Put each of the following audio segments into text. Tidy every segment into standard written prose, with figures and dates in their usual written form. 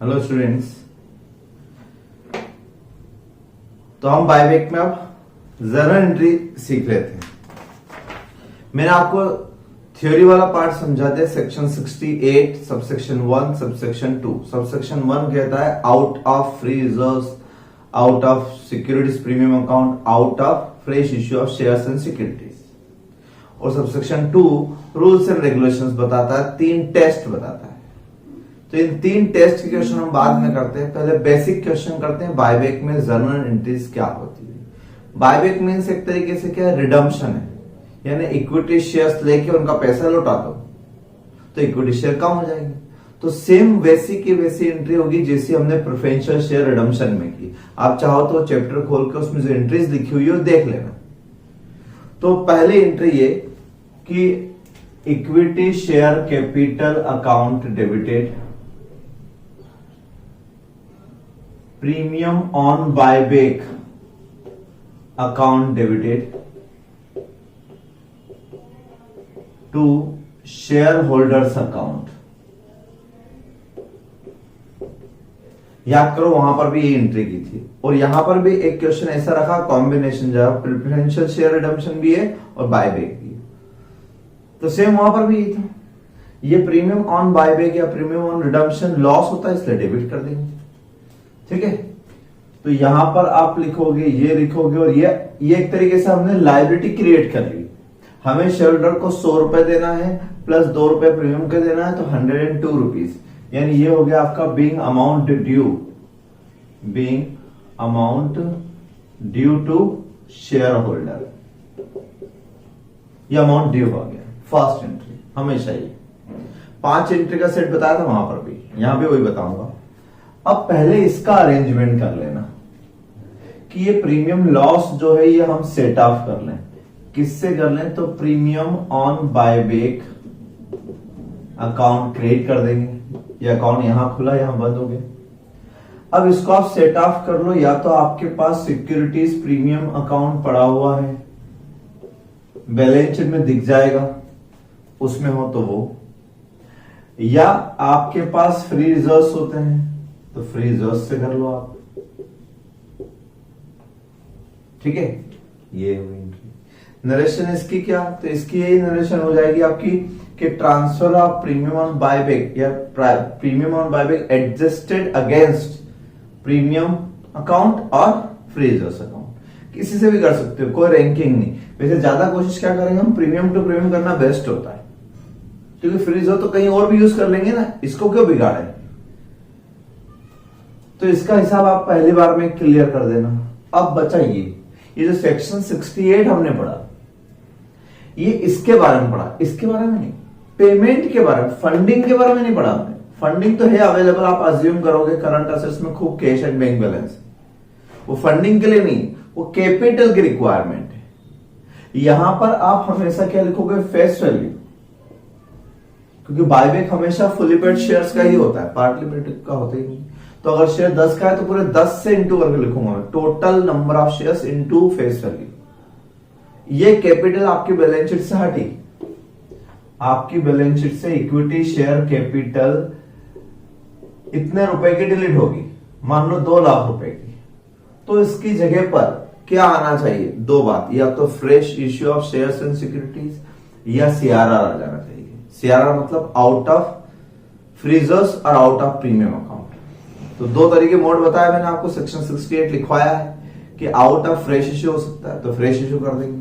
Hello students. तो हम buyback में अब जर्नल एंट्री सीख रहे थे। मैंने आपको थ्योरी वाला पार्ट समझा दिया। Section 68 subsection 1 subsection 2। सबसेक्शन 1 कहता है out of free reserves, out of securities premium account, out of fresh issue of shares and securities. और सबसेक्शन 2 रूल्स एंड रेगुलेशंस बताता है, 3 टेस्ट बताता है। तो इन 3 टेस्ट के क्वेश्चन हम बाद में करते हैं। पहले बेसिक क्वेश्चन करते हैं, बायबैक में जर्नल एंट्रीज क्या होती है। बायबैक मीन्स एक तरीके से क्या है, रिडम्पशन है, यानी इक्विटी शेयर्स लेके उनका पैसा लौटा दो तो इक्विटी शेयर कम हो जाएंगे। तो सेम वैसी की वैसी एंट्री होगी जैसी हमने प्रेफरेंशियल शेयर रिडम्पशन में की। आप चाहो तो चैप्टर खोल के उसमें जो एंट्रीज लिखी हुई है वो देख लेना। तो पहली एंट्री ये कि equity share capital account debited, premium on buyback account debited to shareholders account. याद करो वहां पर भी ये एंट्री की थी और यहां पर भी एक क्वेश्चन ऐसा रखा, कॉम्बिनेशन जो प्रेफरेंशियल शेयर रिडम्पशन भी है और बायबैक भी है। तो सेम वहां पर भी ये था। ये प्रीमियम ऑन बायबैक या प्रीमियम ऑन रिडम्पशन लॉस होता है इसलिए डेबिट कर देंगे। ठीक है, तो यहां पर आप लिखोगे, ये लिखोगे और ये एक तरीके से हमने लायबिलिटी क्रिएट कर ली। हमें शेयर होल्डर को 100 रुपए देना है प्लस 2 रुपए प्रीमियम के देना है तो 102 रुपीज, यानी ये हो गया आपका being amount due to shareholder. ये अमाउंट ड्यू हो गया। फर्स्ट एंट्री हमेशा ही 5 एंट्री का सेट बताया था वहां पर भी, यहां भी वही बताऊंगा। अब पहले इसका अरेंजमेंट कर लेना कि ये प्रीमियम लॉस जो है ये हम सेट ऑफ कर लें। किससे कर लें? तो premium on buyback account create कर देंगे। ये अकाउंट यहां खुला, यहां बंद हो गया। अब इसको आप सेट ऑफ कर लो। या तो आपके पास सिक्योरिटीज प्रीमियम अकाउंट पड़ा हुआ है, बैलेंस शीट में दिख जाएगा, उसमें हो तो वो, या आपके पास फ्री रिजर्व्स होते हैं तो फ्री रिजर्व्स से कर लो आप। ठीक है, ये हुई एंट्री। नरेशन इसकी क्या? तो इसकी यही नरेशन हो जाएगी आपकी कि transfer of premium on buyback या premium on buyback adjusted against premium account और फ्री रिजर्व्स अकाउंट। किसी से भी कर सकते हो, कोई रैंकिंग नहीं। वैसे ज्यादा कोशिश क्या करेंगे हम, प्रीमियम टू प्रीमियम करना बेस्ट होता है, क्योंकि फ्री रिजर्व तो कहीं और भी यूज कर लेंगे ना, इसको क्यों बिगाड़े। तो इसका हिसाब आप पहली बार में क्लियर कर देना। अब बचा ये जो सेक्शन 68 हमने पढ़ा, ये इसके बारे में पढ़ा, इसके बारे में नहीं, पेमेंट के बारे में, फंडिंग के बारे में नहीं पढ़ा हमने। फंडिंग तो है अवेलेबल, आप अज्यूम करोगे करंट असेट्स में खूब कैश एंड बैंक बैलेंस, वो फंडिंग के लिए नहीं, वो कैपिटल की रिक्वायरमेंट है। यहां पर आप हमेशा क्या लिखोगे? फेस वैल्यू, क्योंकि बायबैक हमेशा फुली पेड शेयर्स का ही होता है, पार्टली पेड का होता ही नहीं। तो अगर शेयर 10 का है तो पूरे 10 से इंटू करके लिखूंगा मैं, total number of shares into face value. ये कैपिटल आपकी बैलेंस शीट से हटी, आपकी बैलेंस शीट से इक्विटी शेयर कैपिटल इतने रुपए की डिलीट होगी, मान लो 2 लाख रुपए की। तो इसकी जगह पर क्या आना चाहिए? 2 बात, या तो fresh issue of shares and securities या सीआरआर आ जाना चाहिए। सीआरआर मतलब आउट ऑफ फ्री रिजर्व्स और आउट ऑफ प्रीमियम अकाउंट। तो 2 तरीके मोड बताया मैंने आपको, सेक्शन 68 लिखवाया है कि आउट ऑफ फ्रेश इश्यू हो सकता है तो फ्रेश इश्यू कर देंगे।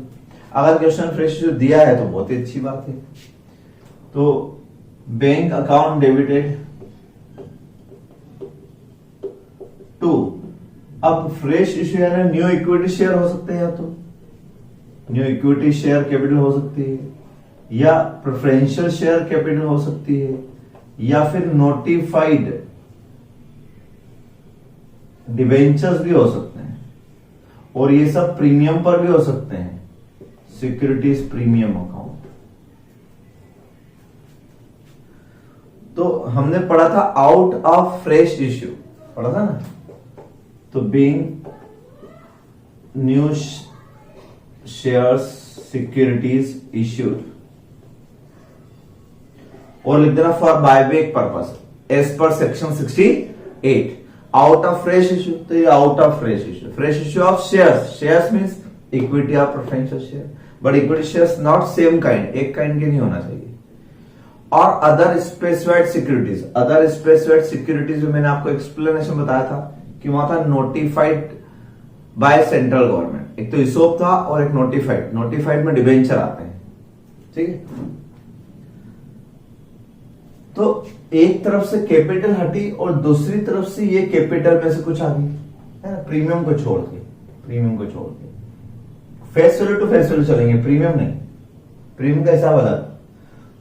अगर क्वेश्चन फ्रेश इश्यू दिया है तो बहुत ही अच्छी बात है। तो बैंक अकाउंट डेबिटेड टू, अब फ्रेश इश्यू यानी न्यू इक्विटी शेयर हो सकते हैं, या तो न्यू इक्विटी शेयर कैपिटल हो सकती है, या प्रेफरेंशियल शेयर कैपिटल हो सकती है, या फिर नोटिफाइड डिवेंचर्स भी हो सकते हैं, और ये सब प्रीमियम पर भी हो सकते हैं, सिक्योरिटीज प्रीमियम अकाउंट। तो हमने पढ़ा था आउट ऑफ फ्रेश इश्यू, पढ़ा था ना। तो being new shares securities issued, और लिख देना for buyback purpose as per section 60 8 out of fresh issue, तो ये out of fresh issue of shares means equity of preferential share, but equity shares not same kind, एक kind के नहीं होना चाहिए। और अदर स्पेसिफाइड सिक्योरिटीज में मैंने आपको एक्सप्लेनेशन बताया था कि वहां था नोटिफाइड बाय सेंट्रल गवर्नमेंट, एक तो इसोप था और एक नोटिफाइड में डिबेंचर आते हैं, ठीक है। तो एक तरफ से कैपिटल हटी और दूसरी तरफ से ये कैपिटल में से कुछ आ गई, है ना, प्रीमियम को छोड़ के face value to face value चलेंगे, प्रीमियम नहीं, प्रीमियम का हिसाब अलग।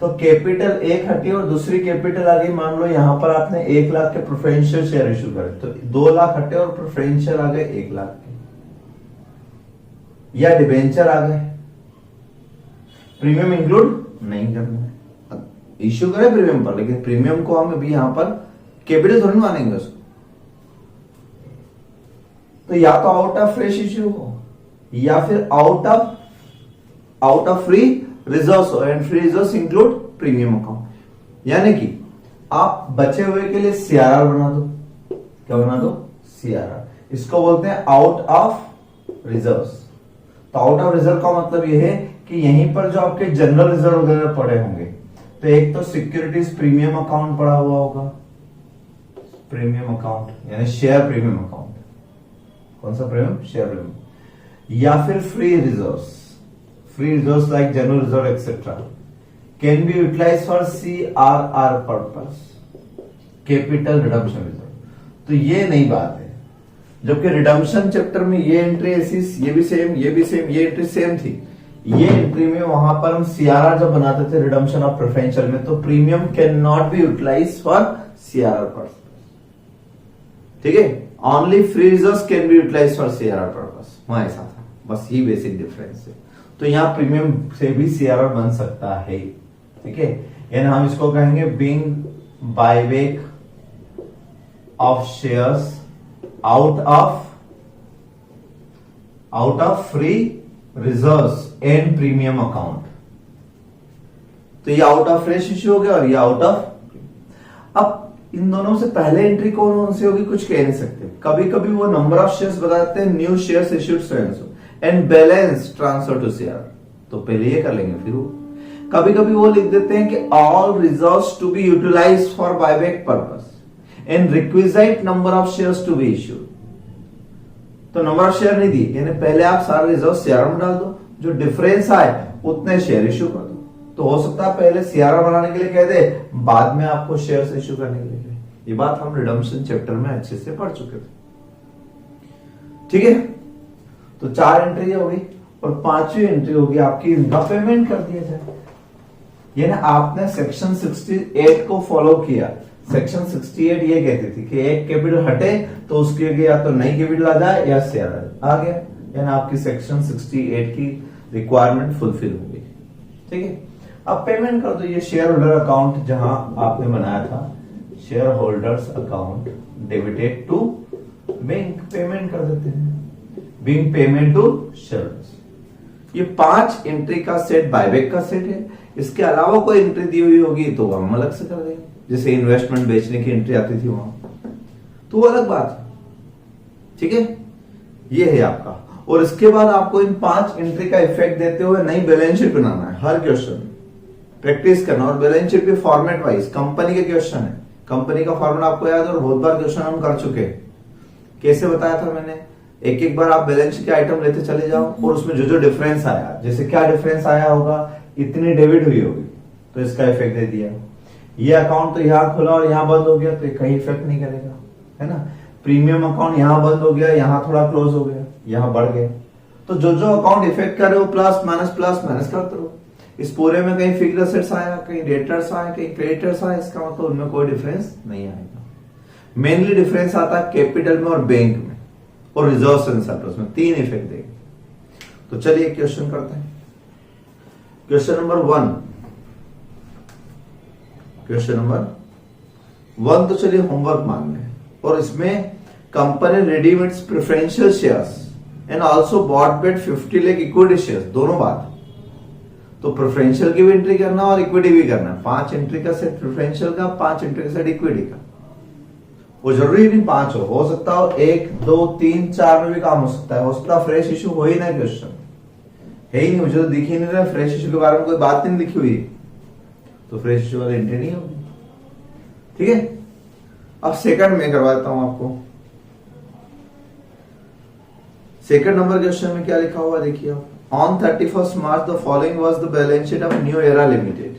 तो कैपिटल एक हटी और दूसरी कैपिटल आ गई, मान लो यहां पर आपने 1 लाख के प्रेफरेंशियल शेयर इशू करे, तो 2 लाख हटे और प्रेफरेंशियल आ गए 1 लाख के, या डिबेंचर आ गए, प्रीमियम इंक्लूड नहीं करना है, इश्यू करे प्रीमियम पर, लेकिन प्रीमियम को हम अभी यहां पर कैपिटल थोड़ी मानेंगे उसको। तो या तो आउट ऑफ फ्रेश इश्यू हो या फिर आउट ऑफ फ्री रिजर्व्स हो, and free reserves include premium account, यानी कि आप बचे हुए के लिए सीआरआर बना दो, क्या बना दो, सीआरआर, इसको बोलते हैं आउट ऑफ रिजर्व्स। तो आउट ऑफ रिजर्व का मतलब यह है कि यहीं पर जो आपके जनरल रिजर्व वगैरह पड़े होंगे, तो एक तो सिक्योरिटीज प्रीमियम अकाउंट पड़ा हुआ होगा, प्रीमियम अकाउंट यानी शेयर प्रीमियम अकाउंट, कौन सा प्रीमियम, शेयर प्रीमियम, या फिर free reserves like general reserve etcetera can be utilise for CRR purpose, capital redemption reserve. तो ये नई बात है, जबकि रिडम्पशन चैप्टर में ये एंट्री ऐसी, ये भी सेम, ये एंट्री सेम थी। ये एंट्री में वहां पर हम सीआरआर जब बनाते थे रिडम्पशन ऑफ प्रेफरेंशियल में, तो premium can not be utilise for CRR purpose, ठीक है, only free reserves can be utilise for CRR purpose, वहां ऐसा था, बस ये बेसिक डिफरेंस है। तो यहां प्रीमियम से भी सीआरआर बन सकता है, ठीक है, यानी हम इसको कहेंगे being buyback of shares out of free reserves and premium account. तो ये आउट ऑफ फ्रेश इश्यू हो गया और ये आउट ऑफ, अब इन दोनों से पहले एंट्री कौन सी होगी कुछ कह नहीं सकते, कभी कभी वो नंबर ऑफ शेयर्स बताते हैं, new shares issued so and balance transfer to CR, तो पहले ये कर लेंगे, फिर वो कभी कभी वो लिख देते हैं कि all reserves to be utilised for buyback purpose and requisite number of shares to be issued. तो नंबर ऑफ शेयर नहीं दी, यानी पहले आप सारे रिजर्व सीआरआर में डाल दो, जो डिफरेंस आए उतने शेयर इश्यू कर दो। तो हो सकता है पहले सीआरआर बनाने के लिए कह दे, बाद में आपको शेयर्स इश्यू करने के लिए कहे। ये बात हम रिडम्पशन चैप्टर में अच्छे से पढ़ चुके थे, ठीक है। तो 4 एंट्री हो गई और 5वीं एंट्री होगी आपकी, इनका पेमेंट कर दिया जाए, यानी आपने सेक्शन 68 को फॉलो किया। सेक्शन 68 ये कहती थी कि एक कैपिटल हटे तो उसके लिए या तो नई कैपिटल आ जाए या सीआरआर आ गया, यानी आपकी सेक्शन 68 की रिक्वायरमेंट फुलफिल हो गई, ठीक है। अब पेमेंट कर दो, ये शेयर होल्डर अकाउंट जहां आपने बनाया था, shareholders account debited to bank, payment कर देते हैं, बिंग पेमेंट टू शेयर्स। ये 5 एंट्री का सेट बायबैक का सेट है। इसके अलावा कोई एंट्री दी हुई होगी तो हम अलग से कर देंगे, जैसे इन्वेस्टमेंट बेचने की एंट्री आती थी वहां, तो वो अलग बात है, ठीक है। ये है आपका, और इसके बाद आपको इन 5 एंट्री का इफेक्ट देते हुए नई बैलेंस शीट बनाना है, हर क्वेश्चन प्रैक्टिस करना, और बैलेंस शीट भी फॉर्मेट वाइज कंपनी के क्वेश्चन है, कंपनी का फॉर्मेट आपको याद है और बहुत बार क्वेश्चन हम कर चुके हैं। कैसे बताया था मैंने, एक बार आप बैलेंस शीट के आइटम लेते चले जाओ और उसमें जो डिफरेंस आया, जैसे क्या डिफरेंस आया होगा, इतनी डेबिट हुई होगी तो इसका इफेक्ट दे दिया, ये अकाउंट तो यहां खुला और यहां बंद हो गया तो कहीं इफेक्ट नहीं करेगा, है ना। प्रीमियम अकाउंट यहां बंद हो गया, यहां थोड़ा क्लोज हो गया, यहां बढ़ गया, तो जो अकाउंट इफेक्ट कर रहे हो प्लस माइनस करते रहो। इस पूरे में कहीं फिक्स्ड असेट्स आया, कहीं डेटर्स आया, कहीं क्रेडिटर्स आया, इसका मतलब उनमें कोई डिफरेंस नहीं आएगा। मेनली डिफरेंस आता है कैपिटल में और बैंक में और रिजर्व्स एंड सरप्लस में, 3 इफेक्ट देंगे। तो चलिए क्वेश्चन करते हैं। क्वेश्चन नंबर 1 तो चलिए होमवर्क मान लें, और इसमें company redeem its preferential shares and also bought back 50 lakh equity shares, दोनों बात। तो प्रेफरेंशियल की भी एंट्री करना और इक्विटी भी करना, 5 एंट्री का सेट प्रेफरेंशियल का, 5 एंट्री का सेट इक्विटी का, वो जरूरी नहीं 5 हो सकता हो 1, 2, 3, 4 में भी काम हो सकता है। हो सकता है फ्रेश इशू हो ही ना, क्वेश्चन है ही नहीं, मुझे तो दिख ही नहीं रहा फ्रेश इशू के बारे में कोई बात नहीं लिखी हुई है, तो फ्रेश इशू वाली एंट्री नहीं होगी। ठीक है, अब सेकंड में करवाता हूं आपको। सेकंड नंबर क्वेश्चन में क्या लिखा हुआ देखिए आप। On 31 March the following was the balance sheet of new era limited,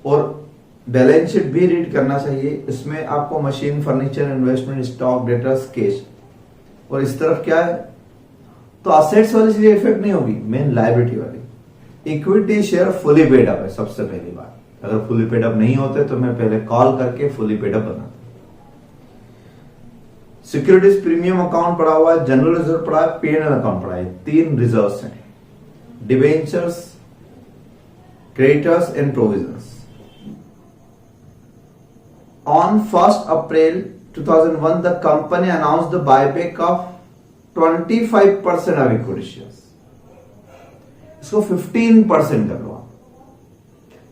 और बैलेंस शीट भी रीड करना चाहिए। इसमें आपको machine, furniture, investment, stock, debtors, cash, और इस तरफ क्या है, तो असेट्स वाली चीजें इफेक्ट नहीं होगी, मेन लायबिलिटी वाली। Equity share fully paid up है सबसे पहली बात। अगर फुली पेड अप नहीं होते तो मैं पहले कॉल करके फुली पेड अप बनाता। सिक्योरिटीज प्रीमियम अकाउंट पड़ा हुआ है, जनरल रिजर्व पड़ा है, P&L अकाउंट पड़ा है, 3 रिजर्व्स हैं, debentures, creditors and provisions. On 1st April 2001, the company announced the buyback of 25% of equity shares. इसको 15% कर लो आप।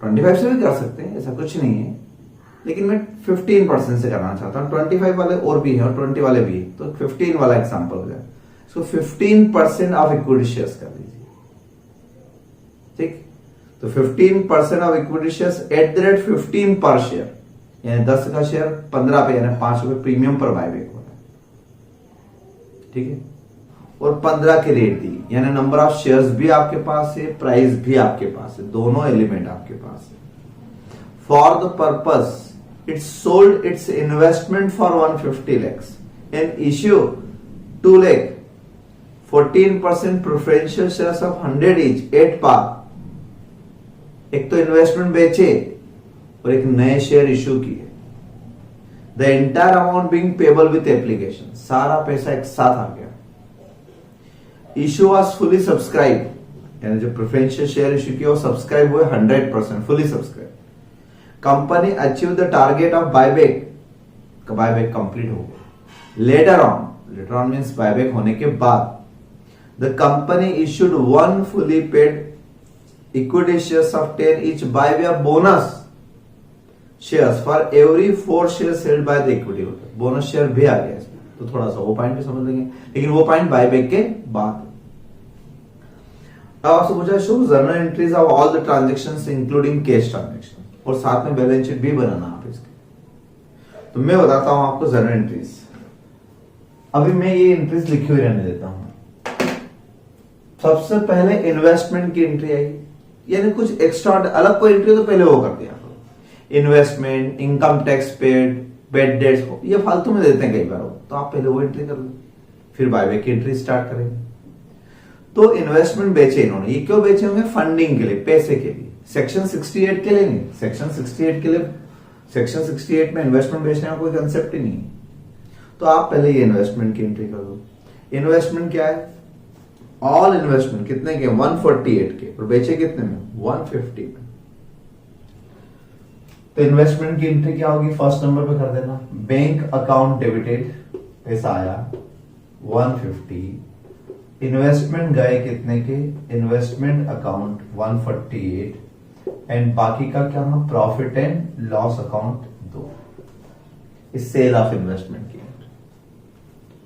25 से भी कर सकते हैं, ऐसा कुछ नहीं है, लेकिन मैं 15% से करना चाहता हूं। 25 वाले और भी हैं और 20 वाले भी हैं, तो 15 वाला एग्जांपल हो जाए। इसको 15% ऑफ इक्विटी शेयर्स कर लीजिए। ठीक, तो 15% of equity shares at the rate 15 per share, यानी 10 का शेयर 15 पे, यानी 5 रुपए प्रीमियम पर बायबैक हो रहा है। ठीक है, और 15 की रेट दी, यानी नंबर ऑफ शेयर्स भी आपके पास है, प्राइस भी आपके पास है, दोनों एलिमेंट आपके पास है। For the purpose it sold its investment for 150 lakhs and issue 2 lakh 14% preferential shares of 100 each at par. एक तो इन्वेस्टमेंट बेचे और एक नए शेयर इश्यू किए। The entire amount being payable with application, सारा पैसा एक साथ आ गया। इश्यू वाज फुली सब्सक्राइब, यानी जो प्रेफरेंशियल शेयर इश्यू किया वो सब्सक्राइब हुए 100%, fully subscribe. Company achieve the target of buyback, buyback complete हो गया। लेटर ऑन मीन्स बायबैक होने के बाद the company issued 1 fully paid equity shares of 10 each by way of bonus shares for every 4 shares held by the equity holder। Bonus share भी आ गया इसमें, तो थोड़ा सा वो पॉइंट भी समझ लेंगे, लेकिन वो पॉइंट बायबैक के बाद। अब आपसे पूछा show journal entries of all the transactions including cash transaction, और साथ में बैलेंस शीट भी बनाना आप इसके। तो मैं बताता हूं आपको जर्नल एंट्रीज। अभी मैं ये एंट्रीज लिखी हुई रहने देता हूं। सबसे पहले इन्वेस्टमेंट की एंट्री आई, यानी कुछ एक्स्ट्रा अलग कोई एंट्री तो पहले वो कर दिया। Investment, income tax paid, bad debts, ये फालतू में देते हैं कई बार, तो आप पहले वो एंट्री कर लो, फिर बायबैक की एंट्री स्टार्ट करेंगे। तो इन्वेस्टमेंट बेचे इन्होंने, ये क्यों बेचे होंगे? फंडिंग के लिए, पैसे के लिए। सेक्शन 68 के लिए नहीं, सेक्शन 68 के लिए, सेक्शन 68 में इन्वेस्टमेंट बेचने का कोई कंसेप्ट ही नहीं है। तो आप पहले ये इन्वेस्टमेंट की एंट्री कर दो। इन्वेस्टमेंट क्या है? ऑल इन्वेस्टमेंट कितने के? 148 के, और बेचे कितने में? 150 में। तो इन्वेस्टमेंट की एंट्री क्या होगी? फर्स्ट नंबर पे कर देना, बैंक अकाउंट डेबिटेड, पैसा आया 150। इन्वेस्टमेंट गए कितने के? इन्वेस्टमेंट अकाउंट 148, एंड बाकी का क्या है? Profit and loss account 2। इस सेल ऑफ इन्वेस्टमेंट की एंट्री।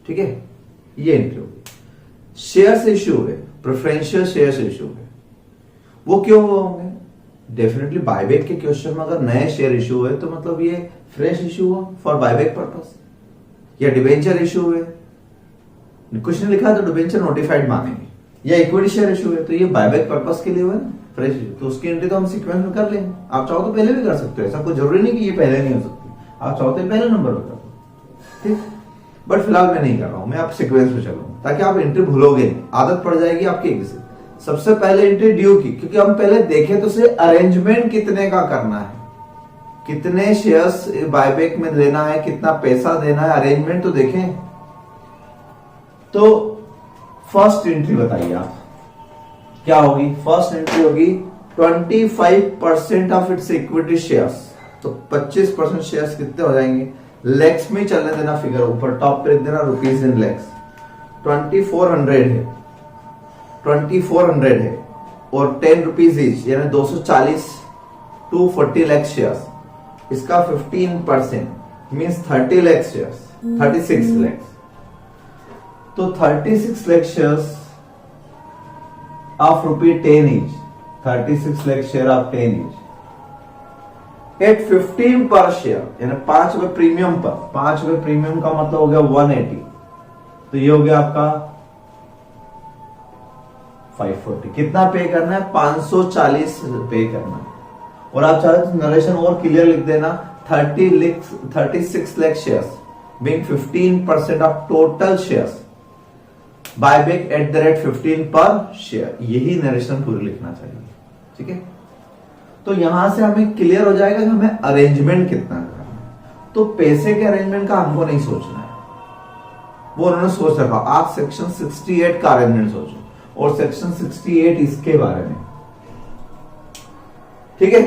ठीक है, ये एंट्री होगी। शेयर्स इश्यू हुए, प्रेफरेंशियल शेयर्स इश्यू हुए, वो क्यों होंगे? डेफिनेटली बायबैक के क्वेश्चन में अगर नए शेयर इश्यू हुए तो मतलब ये फ्रेश इश्यू हुआ फॉर बायबैक पर्पस, या डिबेंचर इश्यू हुए, कुछ नहीं लिखा तो डिबेंचर नोटिफाइड मानेंगे, या इक्विटी शेयर इश्यू हुए, तो ये बायबैक पर्पस के लिए हुआ ना फ्रेश इश्यू, तो उसकी एंट्री तो हम सीक्वेंस में कर लेंगे। आप चाहो तो पहले भी कर सकते हो, ऐसा कोई जरूरी नहीं कि ये पहले नहीं हो सकती, आप चाहो तो पहले नंबर पर कर दो। ठीक, बट फिलहाल मैं नहीं कर रहा हूं, मैं आप सीक्वेंस में चलूंगा ताकि आप एंट्री भूलोगे नहीं, आदत पड़ जाएगी आपकी एक से। सबसे पहले एंट्री ड्यू की, क्योंकि हम पहले देखें तो से अरेंजमेंट कितने का करना है, कितने शेयर्स बायबैक में लेना है, कितना पैसा देना है, अरेंजमेंट तो देखें। तो फर्स्ट एंट्री बताइए आप क्या होगी? फर्स्ट एंट्री होगी 25% ऑफ इट्स इक्विटी शेयर्स, तो 25% शेयर्स कितने हो जाएंगे? लैक्स में चलने देना, फिगर ऊपर टॉप पे लिख देना, रुपीज इन लैक्स। 2400 है, 2400 है, और 10 रुपीज ईच, यानी 240 240 लाख शेयर्स। इसका 15% मीन्स 30 लाख शेयर्स, 36 लाख। तो 36 lakh shares of ₹10 each, 36 lakh share of 10 each at 15 per share, यानी 5 रुपए प्रीमियम पर। 5 रुपए प्रीमियम का मतलब हो गया 180, तो ये हो गया आपका 540। कितना पे करना है? 540 पे करना है। और आप चाहे तो नरेशन और क्लियर लिख देना, 36 lakh shares being 15% of total shares, buyback at the rate 15 per share. यही नरेशन पूरी लिखना चाहिए, ठीक है। तो यहां से हमें क्लियर हो जाएगा कि हमें अरेंजमेंट कितना करना है। तो पैसे के अरेंजमेंट का हमको नहीं सोचना है, वो उन्होंने सोच रखा। आप सेक्शन 68 का अरेंजमेंट सोचो और सेक्शन 68 इसके बारे में, ठीक है।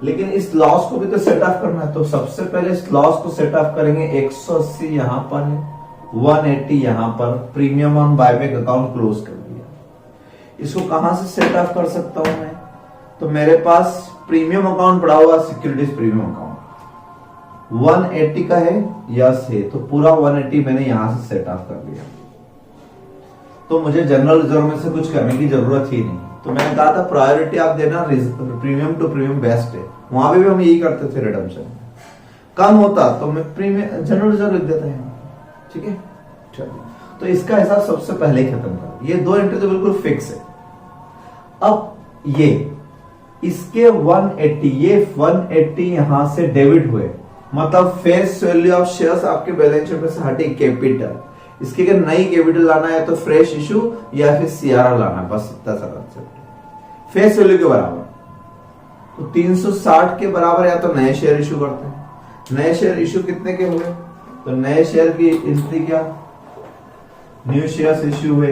लेकिन इस लॉस को भी तो सेट ऑफ करना है, तो सबसे पहले इस लॉस को सेट ऑफ करेंगे। 180 यहां पर है, 180 यहां पर, premium on buyback account close कर दिया। इसको कहां से सेट ऑफ कर सकता हूं मैं? तो मेरे पास प्रीमियम अकाउंट पड़ा हुआ, सिक्योरिटीज प्रीमियम अकाउंट 180 का है, यस है, तो पूरा 180 मैंने यहां से सेट ऑफ कर दिया। तो मुझे जनरल रिजर्व में से कुछ करने की जरूरत ही नहीं। तो मैंने कहा था प्रायोरिटी आप देना प्रीमियम टू प्रीमियम बेस्ट है, वहां पे भी हम यही करते थे। रिडम्पशन कम होता तो मैं प्रीमियम जनरल रिजर्व लिख देता है, ठीक है। चलिए, तो इसका हिसाब सबसे पहले ही खत्म कर। ये 2 एंट्री तो बिल्कुल फिक्स है। अब ये इसके 180, ये 180 यहां से डेबिट हुए, मतलब फेस वैल्यू ऑफ शेयर्स आपके बैलेंस शीट में से हटी कैपिटल। इसकी अगर नई कैपिटल लाना है तो फ्रेश इशू या फिर सीआरआर लाना है, बस इतना सा कंसेप्ट। फेस वैल्यू के बराबर तो 360 के बराबर या तो नए शेयर इशू करते हैं। नए शेयर इशू कितने के हुए? तो नए शेयर की एंट्री क्या? न्यू शेयर्स इशू हुए,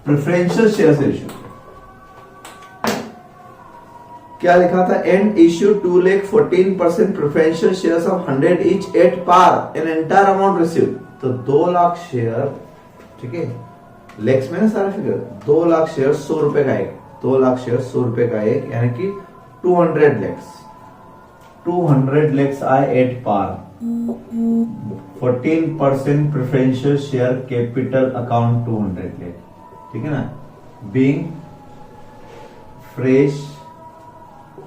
प्रेफरेंशियल शेयर्स इशू। क्या लिखा था? And issue 2,14% preferential shares of 100 each at par in entire amount received. तो 2 लाख शेयर, ठीक है, लेक्स में ना सारा फिगर। 2 लाख शेयर 100 रुपए का एक, 2 लाख शेयर 100 रुपए का एक, यानी कि 200 लैक्स। 200 लैक्स आए at par. 14% preferential share capital account 200 lakh, ठीक है ना। Being fresh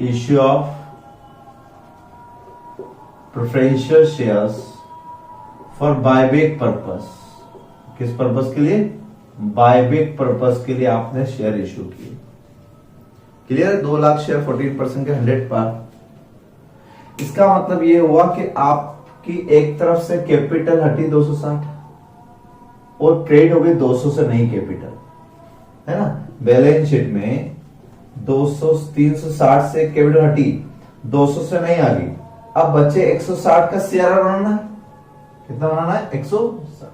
issue of preferential shares for buyback purpose. किस पर्पस के लिए? बायबैक पर्पस के लिए आपने शेयर इश्यू किए। क्लियर? 2 लाख शेयर 14% के 100 पार। इसका मतलब ये हुआ कि आपकी एक तरफ से कैपिटल हटी 260 और ट्रेड हो गई 200 से नई कैपिटल, है ना। बैलेंस शीट में 360 से कैपिटल हटी, 200 से नहीं आ गई। अब बचे 160 का सीआरआर बनाना है। कितना बनाना है? 160।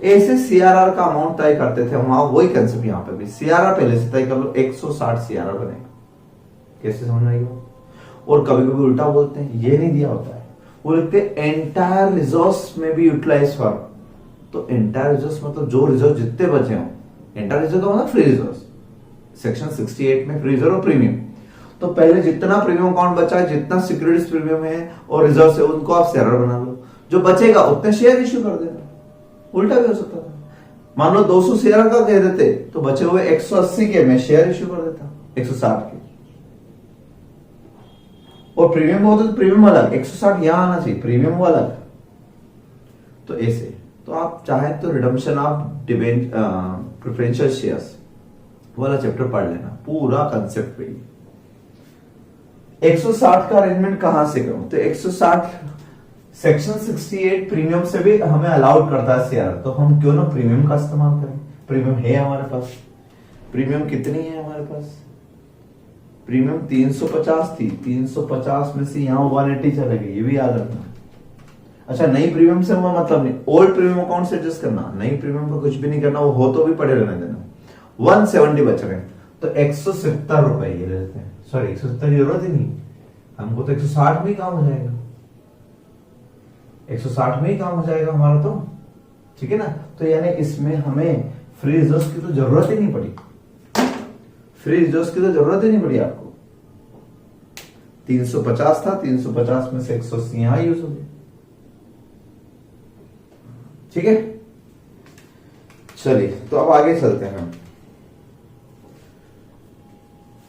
ऐसे सीआरआर का अमाउंट तय करते थे वहां, वही कंसेप्ट यहां पे भी। सीआरआर पहले से तय कर लो, 160 सीआरआर बनेगा। कैसे समझ आएगा? और कभी कभी उल्टा बोलते हैं, ये नहीं दिया होता है, वो लिखते हैं एंटायर रिजर्व्स में भी यूटिलाइज फॉर। तो एंटायर रिजर्व्स मतलब जो रिजर्व जितने बचे हों, एंटायर रिजर्व का मतलब फ्री रिजर्व्स। सेक्शन 68 में फ्री रिजर्व और प्रीमियम। तो पहले जितना प्रीमियम अकाउंट बचा है, जितना सिक्योरिटीज प्रीमियम है और रिजर्व है, उनको आप सीआरआर बना लो। जो बचेगा उतने शेयर इश्यू कर देना। उल्टा भी हो सकता था, मान लो 200 शेयर का कह देते तो बचे हुए 180 के मैं शेयर इश्यू कर देता 160 के। और प्रीमियम होता तो प्रीमियम अलग, 160 यहां आना चाहिए, प्रीमियम वो अलग। तो ऐसे तो आप चाहे तो रिडम्पशन ऑफ प्रेफरेंशियल शेयर्स वाला चैप्टर पढ़ लेना, पूरा कंसेप्ट पे। 160 का अरेंजमेंट कहां से करूं? तो 160 सेक्शन 68 प्रीमियम से भी हमें अलाउड करता है सीआरआर, तो हम क्यों ना प्रीमियम का इस्तेमाल करें। प्रीमियम है हमारे पास। प्रीमियम कितनी है हमारे पास? प्रीमियम 350 थी, 350 में से यहां 180 चलेगी, ये भी याद रखना। अच्छा, नई प्रीमियम से हुआ मतलब नहीं, ओल्ड प्रीमियम अकाउंट से एडजस्ट करना, नई प्रीमियम को कुछ भी नहीं करना, वो हो तो भी पड़े रहने देना। 170 बच रहे हैं, तो 170 रुपए ये ले लेते हैं। सॉरी, 170 की जरूरत ही नहीं, हमको तो 160 में ही काम हो जाएगा, 160 में ही काम हो जाएगा हमारा, तो ठीक है ना। तो यानी इसमें हमें फ्री रिजर्व्स की तो जरूरत ही नहीं पड़ी, फ्री रिजर्व्स की तो जरूरत ही नहीं पड़ी आपको। 350 था, 350 में से 180 यहां यूज हो गया। ठीक है, चलिए तो अब आगे चलते हैं।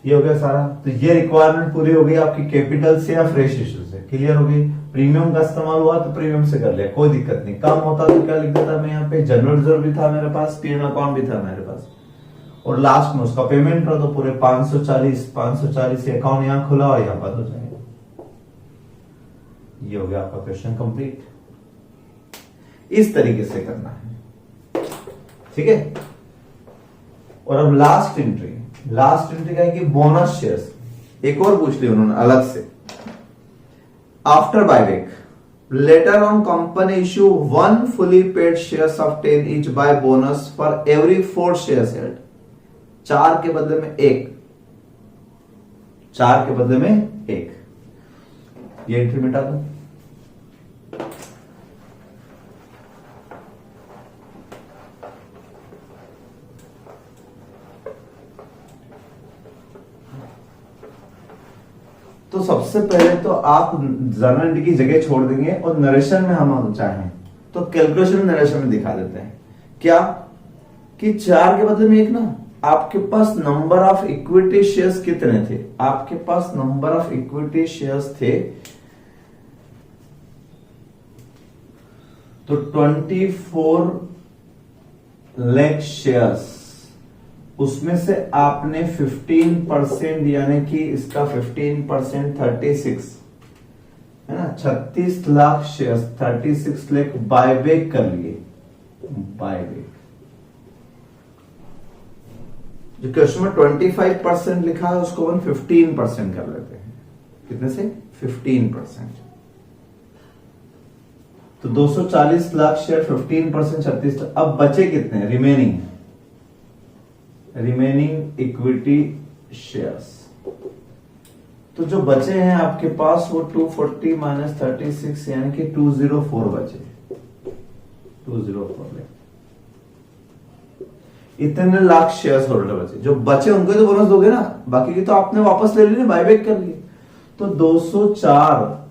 ये हो गया सारा। तो ये रिक्वायरमेंट पूरी हो गई आपकी कैपिटल से या फ्रेश इश्यू से, क्लियर हो गई। प्रीमियम का इस्तेमाल हुआ तो प्रीमियम से कर लिया, कोई दिक्कत नहीं। कम होता तो क्या लिख देता मैं यहाँ पे, जनरल रिजर्व भी था मेरे पास, पीएन अकाउंट भी था मेरे पास, और लास्ट में उसका पेमेंट कर दो पूरे 540 अकाउंट यहाँ खुला और यहाँ बंद हो जाएगा। ये हो गया आपका क्वेश्चन कंप्लीट। इस तरीके से करना है, ठीक है। और अब लास्ट एंट्री क्या है कि बोनस शेयर्स। एक और पूछ लिया उन्होंने अलग से। After buyback later on company issue 1 fully paid shares of 10 each by bonus for every 4 shares held। 4 के बदले में 1, 4 के बदले में 1। ये एंट्री मिटा दो। तो सबसे पहले तो आप जर्नल एंट्री की जगह छोड़ देंगे और नरेशन में हम चाहें तो कैलकुलेशन नरेशन में दिखा देते हैं। क्या कि 4 के बदले में 1 ना, आपके पास नंबर ऑफ इक्विटी शेयर्स कितने थे, आपके पास नंबर ऑफ इक्विटी शेयर्स थे तो 24 लाख शेयर्स, उसमें से आपने 15% यानी कि इसका 15% 36 है ना, 36 लाख शेयर्स 36 लाख बायबैक कर लिए। बायबैक जो क्वेश्चन में 25% लिखा है उसको 15% कर लेते हैं। कितने से 15%। तो 240 लाख शेयर 15% 36। अब बचे कितने रिमेनिंग इक्विटी शेयर्स। तो जो बचे हैं आपके पास वो 240 माइनस 36 यानी कि 204 बचे। 204 इतने लाख शेयर्स होल्डर बचे। जो बचे उनको तो बोनस दोगे ना, बाकी की तो आपने वापस ले लिए, बायबैक कर लिए। तो 204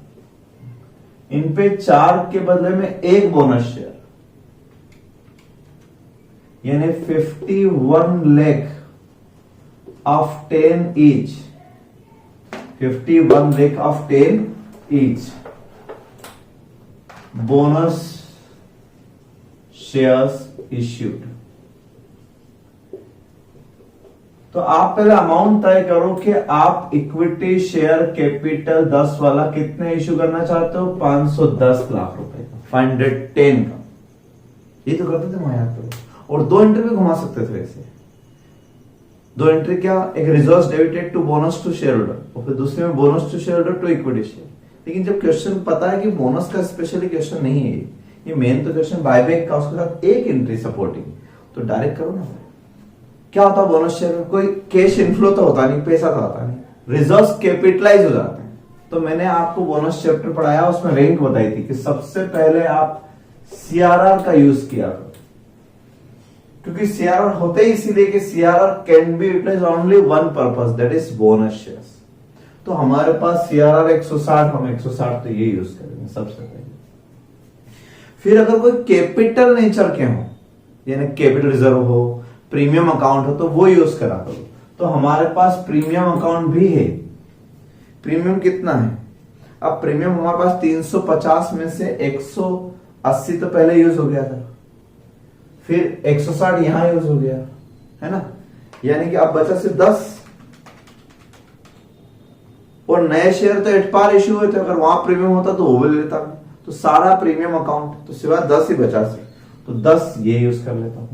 इन पे 4 के बदले में 1 बोनस शेयर यानी 51 lakh of 10 each. 51 lakh of 10 each bonus shares issued. तो आप पहले अमाउंट तय करो कि आप इक्विटी शेयर कैपिटल 10 वाला कितने इश्यू करना चाहते हो। 510 लाख रुपए का, 510 का। ये तो करते थे वहां पे। और 2 एंट्री भी घुमा सकते थे ऐसे। 2 एंट्री क्या, एक reserve debited to bonus to shareholder और फिर दूसरे में bonus to shareholder to equity share. लेकिन जब क्वेश्चन पता है कि बोनस का स्पेशली क्वेश्चन नहीं है, ये मेन तो क्वेश्चन बायबैक का, उसके साथ एक एंट्री सपोर्टिंग, तो डायरेक्ट करो ना। क्या होता है बोनस शेयर में, कोई कैश इनफ्लो तो होता नहीं, पैसा तो आता नहीं, रिजर्व कैपिटलाइज हो जाते हैं। तो मैंने आपको बोनस चैप्टर पढ़ाया, उसमें रैंक बताई थी कि सबसे पहले आप सीआरआर का यूज किया करो, क्योंकि सीआरआर होते ही इसीलिए कि CRR can be utilise only one purpose, that is bonus shares. तो हमारे पास सीआरआर 160, हम 160 तो ये यूज करेंगे सबसे पहले। फिर अगर कोई कैपिटल नेचर के हो, यानी कैपिटल रिजर्व हो, प्रीमियम अकाउंट हो, तो वो यूज करा करो। तो हमारे पास प्रीमियम अकाउंट भी है। प्रीमियम कितना है, अब प्रीमियम हमारे पास 350 में से 180 तो पहले यूज हो गया था, फिर 160 यहां यूज हो गया है ना, यानी कि अब बचा सिर्फ 10। और नए शेयर तो एट पार इश्यू हुए थे, अगर वहां प्रीमियम होता तो वो भी ले लेता। तो सारा प्रीमियम अकाउंट तो सिवाय 10 ही बचा सिर्फ, तो 10 ये यूज कर लेता हूं।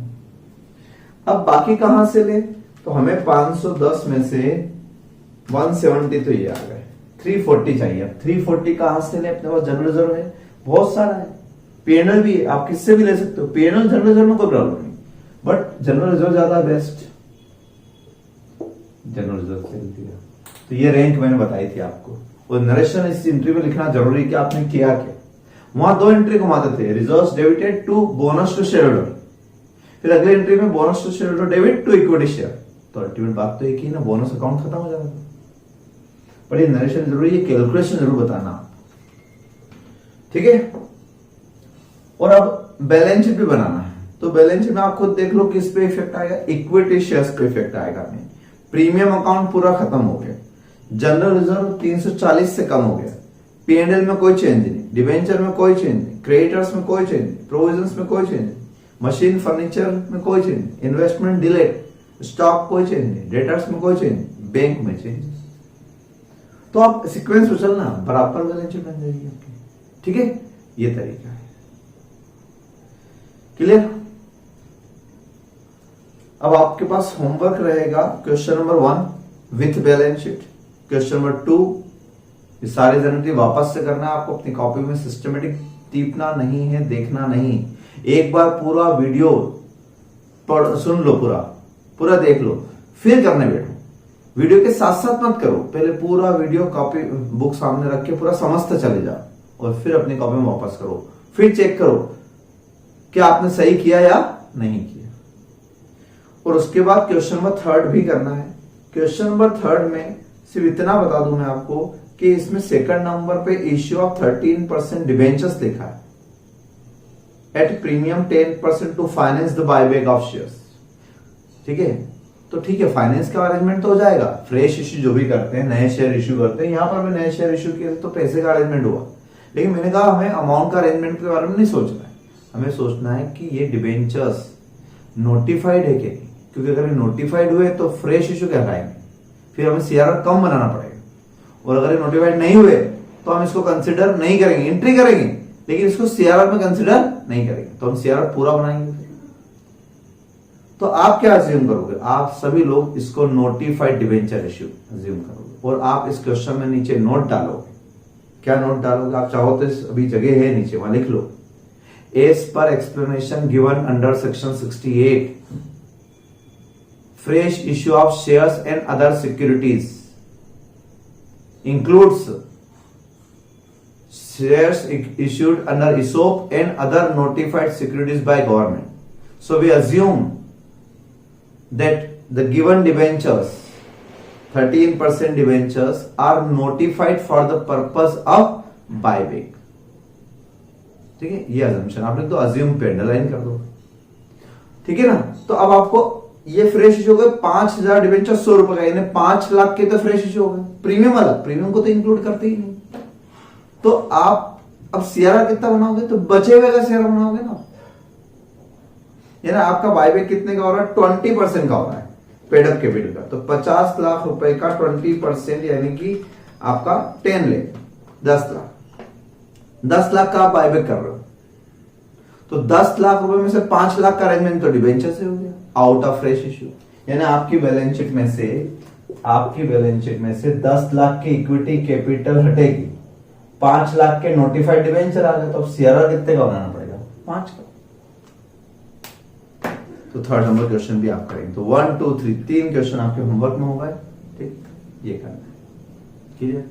अब बाकी कहां से ले, तो हमें 510 में से 170 तो ये आ गए, 340 चाहिए। 340 कहां से ले, अपने पास जनरल रिजर्व है, बहुत सारा है, पीएनएल भी है, आप किससे भी ले सकते हो। पीएनएल जनरल रिजर्व में कोई प्रॉब्लम नहीं, बट जनरल रिजर्व ज्यादा बेस्ट, जनरल रिजर्व से दिया। तो ये रैंक मैंने बताई थी आपको। और नरेशन इस एंट्री में लिखना जरूरी कि आपने किया क्या। वहां 2 एंट्री घुमाते थे, reserve debited to bonus to shareholder, फिर अगले एंट्री में bonus to shareholder debit to equity share. तो अल्टीमेट बात तो एक ही ना, बोनस अकाउंट खत्म हो जाएगा। बट ये नरेशन जरूरी, ये कैलकुलेशन जरूर बताना, ठीक है। और अब बैलेंस शीट भी बनाना है, तो बैलेंस शीट में आप खुद देख लो किस पे इफेक्ट आएगा, इक्विटी शेयर्स पे इफेक्ट आएगा नहीं। प्रीमियम अकाउंट पूरा खत्म हो गया, जनरल रिजर्व 340 से कम हो गया, P&L में कोई चेंज नहीं, डिवेंचर में कोई चेंज नहीं, क्रेडिटर्स में कोई चेंज नहीं, प्रोविजंस में कोई चेंज नहीं, मशीन फर्नीचर में कोई चेंज नहीं, इन्वेस्टमेंट डिलेड, स्टॉक कोई चेंज नहीं, डेटर्स में कोई चेंज नहीं, बैंक में चेंज। तो आप सीक्वेंस में चलना, बराबर बैलेंस शीट बन जाएगी आपकी, ठीक है। ये तरीका है, क्लियर। अब आपके पास होमवर्क रहेगा question number 1 with balance sheet, question number 2 ये सारे जनरेटिव वापस से करना है आपको अपनी कॉपी में, सिस्टमेटिक टीपना नहीं है, देखना नहीं। एक बार पूरा वीडियो पढ़ सुन लो, पूरा देख लो, फिर करने बैठो। वीडियो के साथ साथ मत करो, पहले पूरा वीडियो कॉपी बुक सामने रख के पूरा समझते चले जाओ और फिर अपनी कॉपी में वापस करो, फिर चेक करो क्या आपने सही किया या नहीं किया। और उसके बाद क्वेश्चन नंबर 3 भी करना है। क्वेश्चन नंबर 3 में सिर्फ इतना बता दूं मैं आपको कि इसमें सेकंड नंबर पे इश्यू ऑफ 13% डिबेंचर्स लिखा है at premium 10% to finance the buyback of shares, ठीक है। तो ठीक है, फाइनेंस का अरेंजमेंट तो हो जाएगा, फ्रेश इश्यू जो भी करते हैं, नए शेयर इश्यू करते हैं, यहां पर भी नए शेयर इश्यू किए तो पैसे का अरेंजमेंट हुआ। लेकिन मैंने कहा हमें अमाउंट का अरेंजमेंट के बारे में नहीं सोचना है, हमें सोचना है कि ये डिबेंचर्स नोटिफाइड है कि नहीं, क्योंकि अगर ये नोटिफाइड हुए तो फ्रेश इश्यू कहलाएंगे, फिर हमें सीआरआर कम बनाना पड़ेगा। और अगर ये नोटिफाइड नहीं हुए तो हम इसको कंसिडर नहीं करेंगे, एंट्री करेंगे लेकिन इसको सीआरआर में कंसिडर नहीं करेंगे, तो हम सीआरआर पूरा बनाएंगे। तो आप क्या अज्यूम करोगे, आप सभी लोग इसको नोटिफाइड डिबेंचर इश्यू अज्यूम करोगे और आप इस क्वेश्चन में नीचे नोट डालोगे। क्या नोट डालोगे, आप चाहो तो अभी जगह है नीचे, वहां लिख लो, as per explanation given under section 68 fresh issue of shares and other securities includes shares issued under ESOP and other notified securities by government. So we assume that the given debentures, 13% debentures are notified for the purpose of buyback. ठीक है, ये assumption आप लिख दो, assume पे underline कर दो, ठीक है ना। तो अब आपको ये फ्रेश इश्यू हो गए 5000 डिबेंचर 100 रुपए का, यानी 5 लाख के तो फ्रेश इश्यू हो गए। प्रीमियम वाला, प्रीमियम को तो इंक्लूड करते ही नहीं। तो आप अब सीआरआर कितना बनाओगे, तो बचे हुए का सीआरआर बनाओगे ना, यानी आपका बायबैक कितने का हो रहा है, 20% का हो रहा है पेडअप कैपिटल का। तो 50 लाख रुपए का 20% यानी कि आपका 10 लाख, 10 लाख का आप बायबैक कर रहे हो, तो 10 लाख रुपए में से 5 लाख का अरेंजमेंट तो डिबेंचर से हो गया आउट ऑफ फ्रेश इश्यू। यानी आपकी बैलेंस शीट में से 10 लाख की इक्विटी कैपिटल हटेगी, 5 लाख के नोटिफाइड डिबेंचर आ गए, तो अब सीआरआर कितने का बनाना पड़ेगा, 5 का। तो 3rd नंबर क्वेश्चन भी आप करेंगे। तो 1 2 3 3 क्वेश्चन आपके होमवर्क में होगा, ठीक, ये करना है, क्लियर।